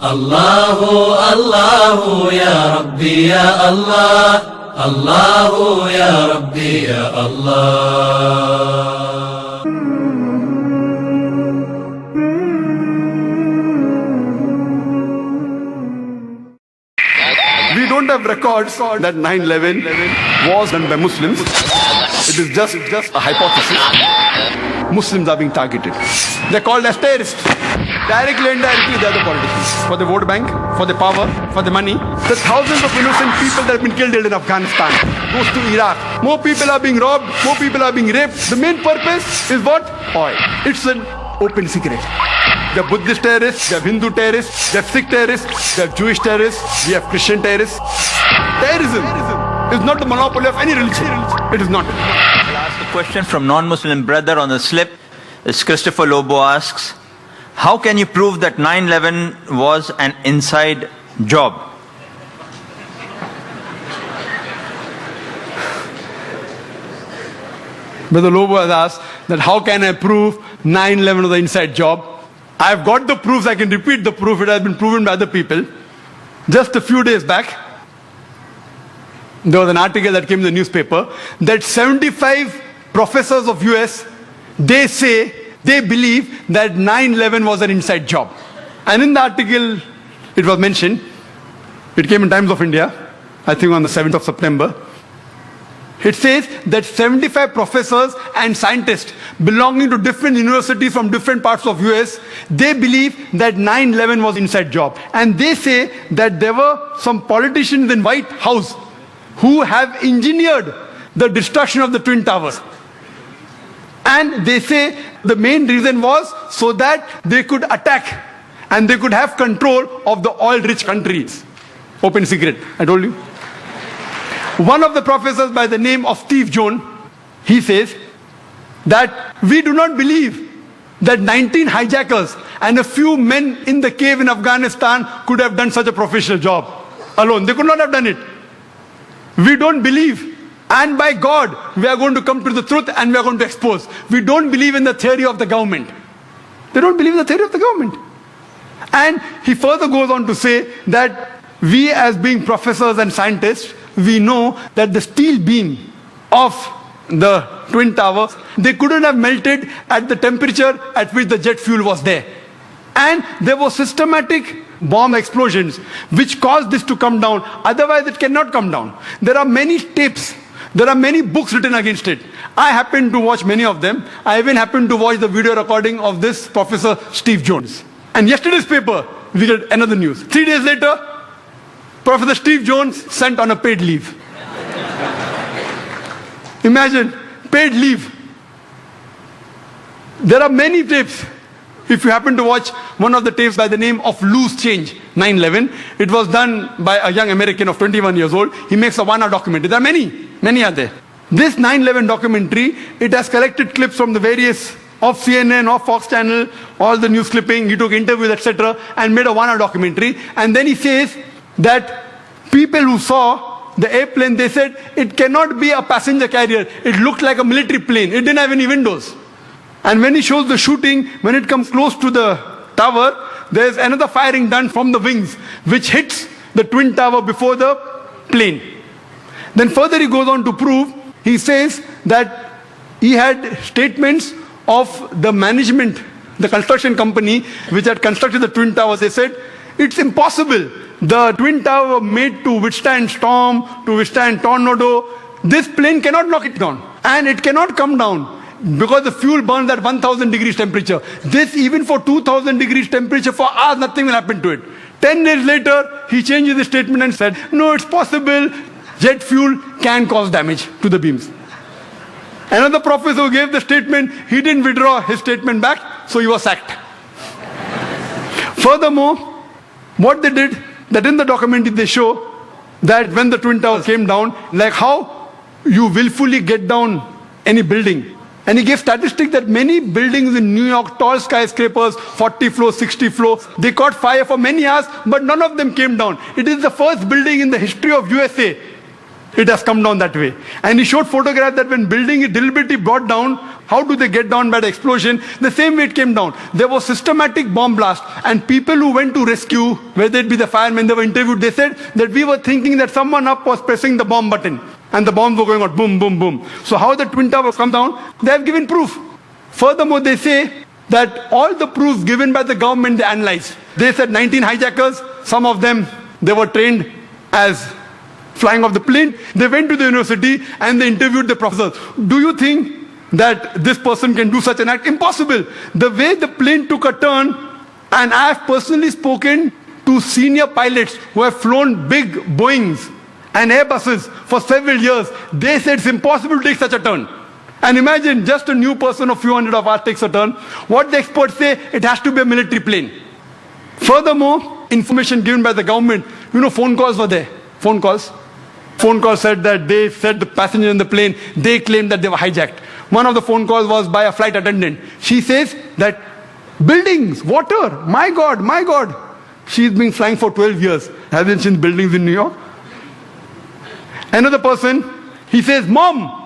Allahu, Allahu, Ya Rabbi, Ya Allah. Allahu, Ya Rabbi, Ya Allah. We don't have records that 9/11 was done by Muslims. It is just a hypothesis. Muslims are being targeted. They're called as terrorists. Directly and indirectly, they're the politicians. For the vote bank, for the power, for the money. The thousands of innocent people that have been killed in Afghanistan goes to Iraq. More people are being robbed, more people are being raped. The main purpose is what? Oil. It's an open secret. They have Buddhist terrorists, they have Hindu terrorists, they have Sikh terrorists, they have Jewish terrorists, we have Christian terrorists. Terrorism is not the monopoly of any religion. It is not. I'll ask a question from non-Muslim brother on the slip. It's Christopher Lobo asks, how can you prove that 9/11 was an inside job? Brother Lobo has asked that how can I prove 9/11 was an inside job? I've got the proofs, I can repeat the proof, it has been proven by other people. Just a few days back, there was an article that came in the newspaper that 75 professors of US, they say, they believe that 9/11 was an inside job. And in the article, it was mentioned, it came in Times of India, I think on the 7th of September. It says that 75 professors and scientists belonging to different universities from different parts of US, they believe that 9/11 was inside job. And they say that there were some politicians in White House who have engineered the destruction of the Twin Towers. And they say the main reason was so that they could attack and they could have control of the oil-rich countries. Open secret, I told you. One of the professors by the name of Steve Jones, he says that we do not believe that 19 hijackers and a few men in the cave in Afghanistan could have done such a professional job alone. They could not have done it. We don't believe. And by God, we are going to come to the truth and we are going to expose. We don't believe in the theory of the government. They don't believe in the theory of the government. And he further goes on to say that we as being professors and scientists, we know that the steel beam of the Twin Towers, they couldn't have melted at the temperature at which the jet fuel was there. And there were systematic bomb explosions which caused this to come down. Otherwise, it cannot come down. There are many tapes. There are many books written against it. I happened to watch many of them. I even happened to watch the video recording of this Professor Steve Jones. And yesterday's paper, we get another news. 3 days later, Professor Steve Jones sent on a paid leave. Imagine, paid leave. There are many tapes. If you happen to watch one of the tapes by the name of Loose Change, 9/11, it was done by a young American of 21 years old. He makes a 1-hour documentary. There are many are there. This 9/11 documentary, it has collected clips from the various of CNN, of Fox Channel, all the news clipping, he took interviews, etc., and made a 1-hour documentary. And then he says that people who saw the airplane, they said it cannot be a passenger carrier. It looked like a military plane. It didn't have any windows. And when he shows the shooting, when it comes close to the tower, there's another firing done from the wings, which hits the Twin Tower before the plane. Then further he goes on to prove, he says that he had statements of the management, the construction company, which had constructed the Twin Towers. They said, it's impossible. The Twin Tower made to withstand storm, to withstand tornado. This plane cannot knock it down. And it cannot come down because the fuel burns at 1000 degrees temperature. This, even for 2000 degrees temperature, for hours, nothing will happen to it. 10 days later, he changes his statement and said, no, it's possible. Jet fuel can cause damage to the beams. Another professor who gave the statement, he didn't withdraw his statement back, so he was sacked. Furthermore, what they did, that in the documentary they show that when the Twin Towers came down, like how you willfully get down any building. And he gave statistics that many buildings in New York, tall skyscrapers, 40 floors, 60 floors, they caught fire for many hours, but none of them came down. It is the first building in the history of USA it has come down that way. And he showed photographs that when building is deliberately brought down, how do they get down by the explosion? The same way it came down. There was systematic bomb blast, and people who went to rescue, whether it be the firemen, they were interviewed, they said that we were thinking that someone up was pressing the bomb button, and the bombs were going out, boom, boom, boom. So how the Twin Towers come down, they have given proof. Furthermore, they say that all the proofs given by the government, they analyzed. They said 19 hijackers, some of them, they were trained as flying off the plane. They went to the university and they interviewed the professors. Do you think that this person can do such an act? Impossible. The way the plane took a turn, and I have personally spoken to senior pilots who have flown big Boeings and Airbuses for several years. They said it's impossible to take such a turn. And imagine just a new person of few hundred of us takes a turn. What the experts say, it has to be a military plane. Furthermore, information given by the government, phone calls were there. Phone calls said that they said the passenger in the plane, they claimed that they were hijacked. One of the phone calls was by a flight attendant. She says that buildings, water, my God, my God. She's been flying for 12 years. Hasn't seen buildings in New York. Another person, he says, Mom,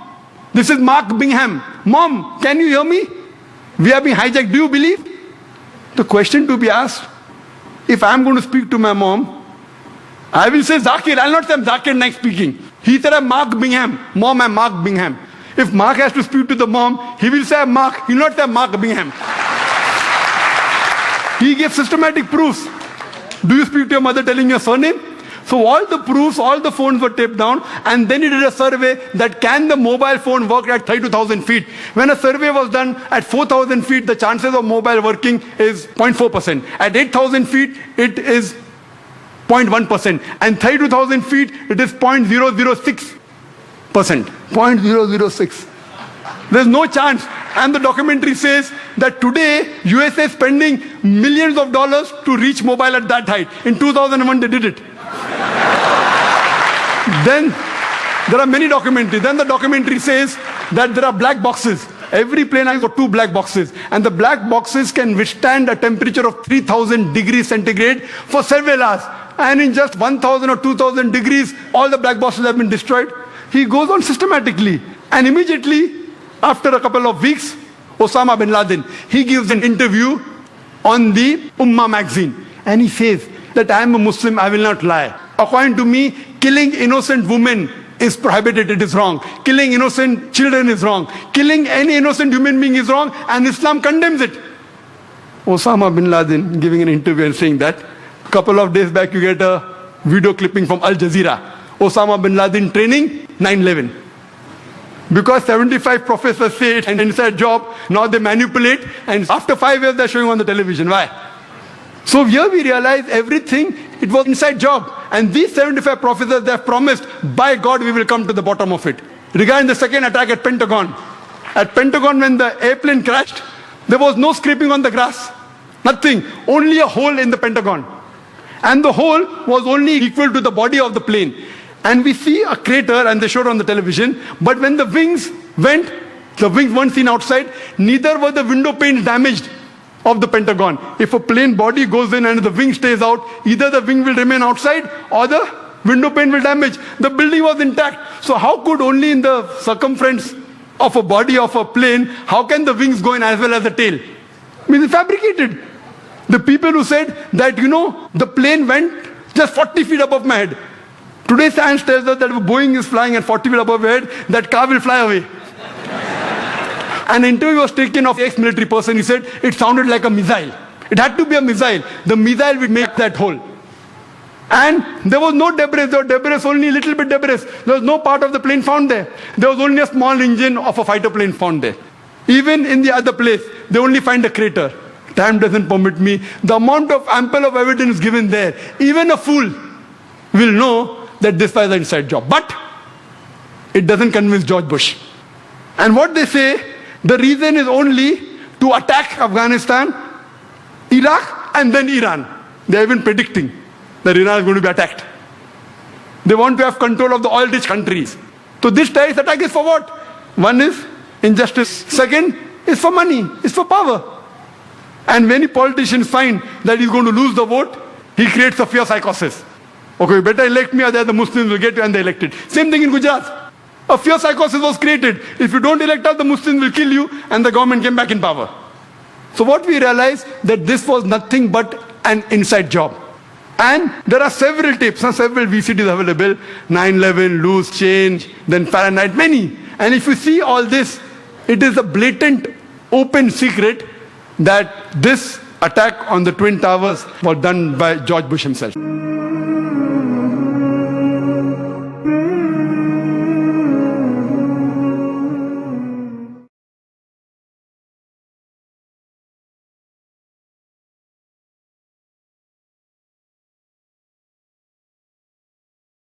this is Mark Bingham. Mom, can you hear me? We are being hijacked. Do you believe? The question to be asked, if I'm going to speak to my mom, I will say Zakir. I'll not say I'm Zakir Naik speaking. He said I'm Mark Bingham. Mom, I'm Mark Bingham. If Mark has to speak to the mom, he will say I'm Mark. He will not say I'm Mark Bingham. He gave systematic proofs. Do you speak to your mother telling your surname? So all the proofs, all the phones were taped down, and then he did a survey that can the mobile phone work at 32,000 feet. When a survey was done at 4,000 feet, the chances of mobile working is 0.4%. At 8,000 feet, it is 0.1%. And 32,000 feet, it is 0.006%. 0.006. There's no chance. And the documentary says that today, USA is spending millions of dollars to reach mobile at that height. In 2001, they did it. Then there are many documentaries. Then the documentary says that there are black boxes. Every plane has got 2 black boxes. And the black boxes can withstand a temperature of 3,000 degrees centigrade for several hours. And in just 1,000 or 2,000 degrees, all the black boxes have been destroyed. He goes on systematically. And immediately, after a couple of weeks, Osama bin Laden, he gives an interview on the Ummah magazine. And he says that I am a Muslim, I will not lie. According to me, killing innocent women is prohibited, it is wrong. Killing innocent children is wrong. Killing any innocent human being is wrong, and Islam condemns it. Osama bin Laden giving an interview and saying that. A couple of days back, you get a video clipping from Al Jazeera. Osama bin Laden training 9/11. Because 75 professors say it's an inside job, now they manipulate, and after 5 years they're showing on the television. Why? So here we realize everything, it was inside job. And these 75 professors, they have promised, by God, we will come to the bottom of it. Regarding the second attack at Pentagon. At Pentagon, when the airplane crashed, there was no scraping on the grass. Nothing. Only a hole in the Pentagon. And the hole was only equal to the body of the plane. And we see a crater, and they showed on the television. But when the wings went, the wings weren't seen outside. Neither were the window panes damaged of the Pentagon. If a plane body goes in and the wing stays out, either the wing will remain outside or the window pane will damage. The building was intact. So how could only in the circumference of a body of a plane, how can the wings go in as well as the tail? I mean, it's fabricated. The people who said that, the plane went just 40 feet above my head. Today science tells us that if a Boeing is flying at 40 feet above your head, that car will fly away. An interview was taken of an ex-military person. He said it sounded like a missile. It had to be a missile. The missile would make that hole. And there was no debris. There was debris, only a little bit debris. There was no part of the plane found there. There was only a small engine of a fighter plane found there. Even in the other place, they only find a crater. Time doesn't permit me. The amount of ample of evidence given there, even a fool will know that this was an inside job. But it doesn't convince George Bush. And what they say, the reason is only to attack Afghanistan, Iraq, and then Iran. They are even predicting that Iran is going to be attacked. They want to have control of the oil-rich countries. So this terrorist attack is for what? One is injustice. Second is for money, is for power. And many politicians find that he's going to lose the vote, he creates a fear psychosis. Okay, you better elect me, otherwise the Muslims will get you, and they elected. Same thing in Gujarat. A fear psychosis was created. If you don't elect us, the Muslims will kill you, and the government came back in power. So what we realized, that this was nothing but an inside job. And there are several tapes, several VCDs available, 9/11, loose change, then Fahrenheit, many. And if you see all this, it is a blatant, open secret that this attack on the Twin Towers was done by George Bush himself.